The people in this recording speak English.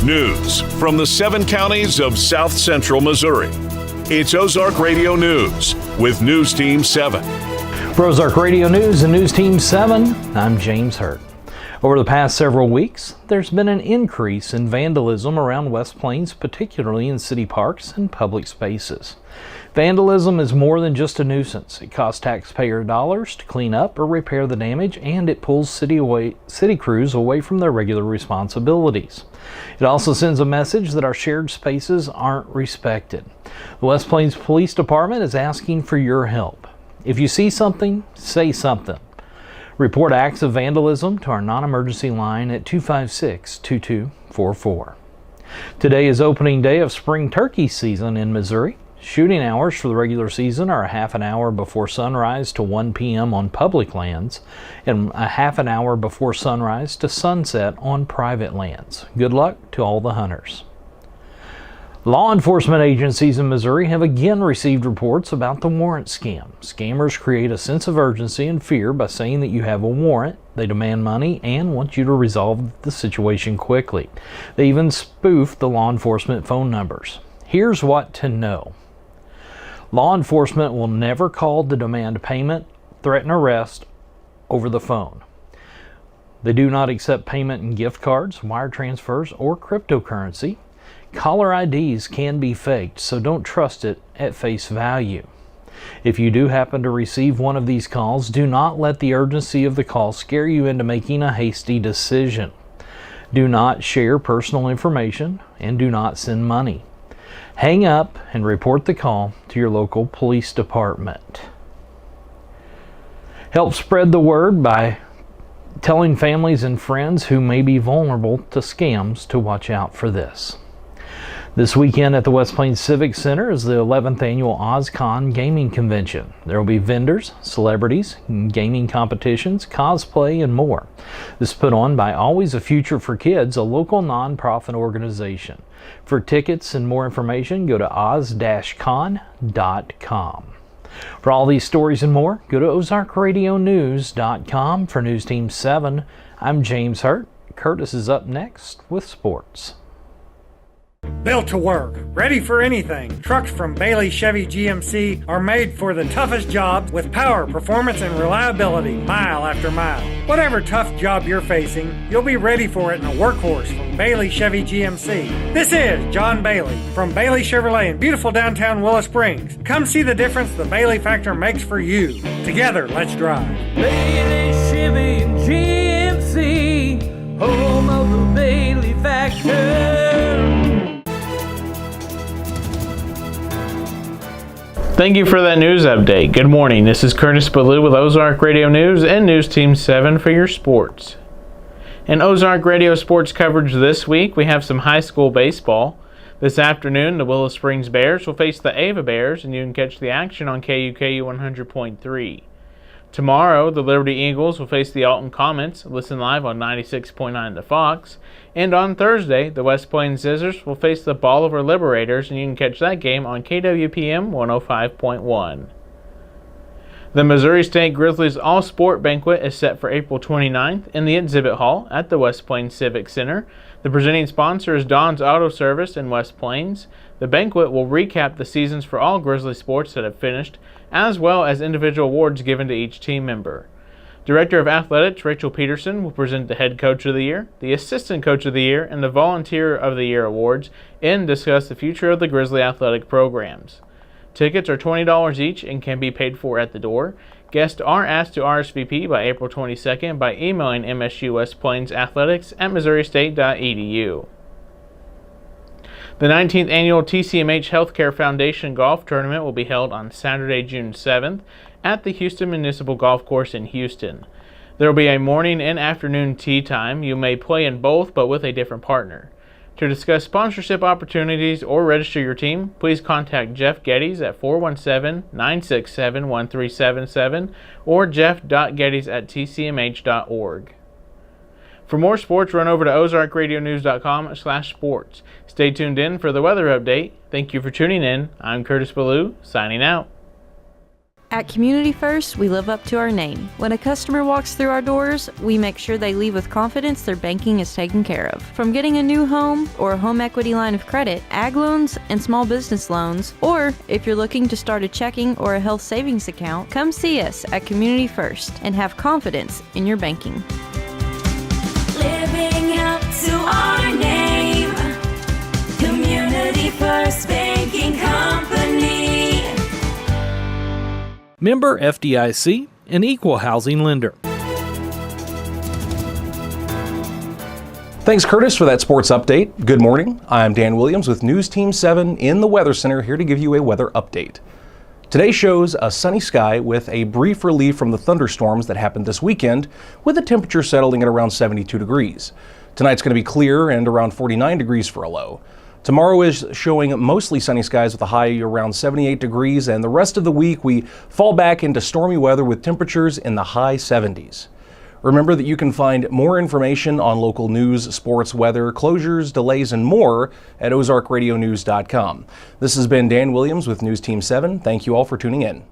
News from the 7 counties of South Central Missouri. It's Ozark Radio News with News Team 7. For Ozark Radio News and News Team 7, I'm James Hurt. Over the past several weeks, there's been an increase in vandalism around West Plains, particularly in city parks and public spaces. Vandalism is more than just a nuisance. It costs taxpayer dollars to clean up or repair the damage, and it pulls city crews away from their regular responsibilities. It also sends a message that our shared spaces aren't respected. The West Plains Police Department is asking for your help. If you see something, say something. Report acts of vandalism to our non-emergency line at 256-2244. Today is opening day of spring turkey season in Missouri. Shooting hours for the regular season are a half an hour before sunrise to 1 p.m. on public lands and a half an hour before sunrise to sunset on private lands. Good luck to all the hunters. Law enforcement agencies in Missouri have again received reports about the warrant scam. Scammers create a sense of urgency and fear by saying that you have a warrant. They demand money and want you to resolve the situation quickly. They even spoof the law enforcement phone numbers. Here's what to know. Law enforcement will never call to demand payment, threaten arrest over the phone. They do not accept payment in gift cards, wire transfers, or cryptocurrency. Caller IDs can be faked, so don't trust it at face value. If you do happen to receive one of these calls, do not let the urgency of the call scare you into making a hasty decision. Do not share personal information and do not send money. Hang up and report the call to your local police department. Help spread the word by telling families and friends who may be vulnerable to scams to watch out for this. This weekend at the West Plains Civic Center is the 11th annual OzCon Gaming Convention. There will be vendors, celebrities, gaming competitions, cosplay, and more. This is put on by Always a Future for Kids, a local nonprofit organization. For tickets and more information, go to oz-con.com. For all these stories and more, go to ozarkradionews.com. For News Team 7, I'm James Hurt. Curtis is up next with sports. Built to work, ready for anything. Trucks from Bailey Chevy GMC are made for the toughest jobs with power, performance, and reliability mile after mile. Whatever tough job you're facing, you'll be ready for it in a workhorse from Bailey Chevy GMC. This is John Bailey from Bailey Chevrolet in beautiful downtown Willow Springs. Come see the difference the Bailey factor makes for you. Together, let's drive. Bailey Chevy and GMC, home of the Bailey factor. Thank you for that news update. Good morning. This is Curtis Ballou with Ozark Radio News and News Team 7 for your sports. In Ozark Radio sports coverage this week, we have some high school baseball. This afternoon, the Willow Springs Bears will face the Ava Bears, and you can catch the action on KUKU 100.3. Tomorrow, the Liberty Eagles will face the Alton Comets. Listen live on 96.9 The Fox. And on Thursday, the West Plains Scissors will face the Bolivar Liberators, and you can catch that game on KWPM 105.1. The Missouri State Grizzlies All-Sport Banquet is set for April 29th in the Exhibit Hall at the West Plains Civic Center. The presenting sponsor is Don's Auto Service in West Plains. The banquet will recap the seasons for all Grizzly sports that have finished, as well as individual awards given to each team member. Director of Athletics Rachel Peterson will present the Head Coach of the Year, the Assistant Coach of the Year, and the Volunteer of the Year awards and discuss the future of the Grizzly athletic programs. Tickets are $20 each and can be paid for at the door. Guests are asked to RSVP by April 22nd by emailing MSU West Plains Athletics at missourustate.edu. The 19th Annual TCMH Healthcare Foundation Golf Tournament will be held on Saturday, June 7th at the Houston Municipal Golf Course in Houston. There will be a morning and afternoon tee time. You may play in both, but with a different partner. To discuss sponsorship opportunities or register your team, please contact Jeff Geddes at 417-967-1377 or jeff.geddes@tcmh.org. For more sports, run over to ozarkradionews.com/sports. Stay tuned in for the weather update. Thank you for tuning in. I'm Curtis Ballou, signing out. At Community First, we live up to our name. When a customer walks through our doors, we make sure they leave with confidence their banking is taken care of. From getting a new home or a home equity line of credit, ag loans, and small business loans, or if you're looking to start a checking or a health savings account, come see us at Community First and have confidence in your banking. Living up to our name, Community First Banking Company. Member FDIC, an equal housing lender. Thanks, Curtis, for that sports update. Good morning. I'm Dan Williams with News Team 7 in the Weather Center, here to give you a weather update. Today shows a sunny sky with a brief relief from the thunderstorms that happened this weekend, with the temperature settling at around 72 degrees. Tonight's going to be clear and around 49 degrees for a low. Tomorrow is showing mostly sunny skies with a high around 78 degrees, and the rest of the week we fall back into stormy weather with temperatures in the high 70s. Remember that you can find more information on local news, sports, weather, closures, delays, and more at ozarkradionews.com. This has been Dan Williams with News Team 7. Thank you all for tuning in.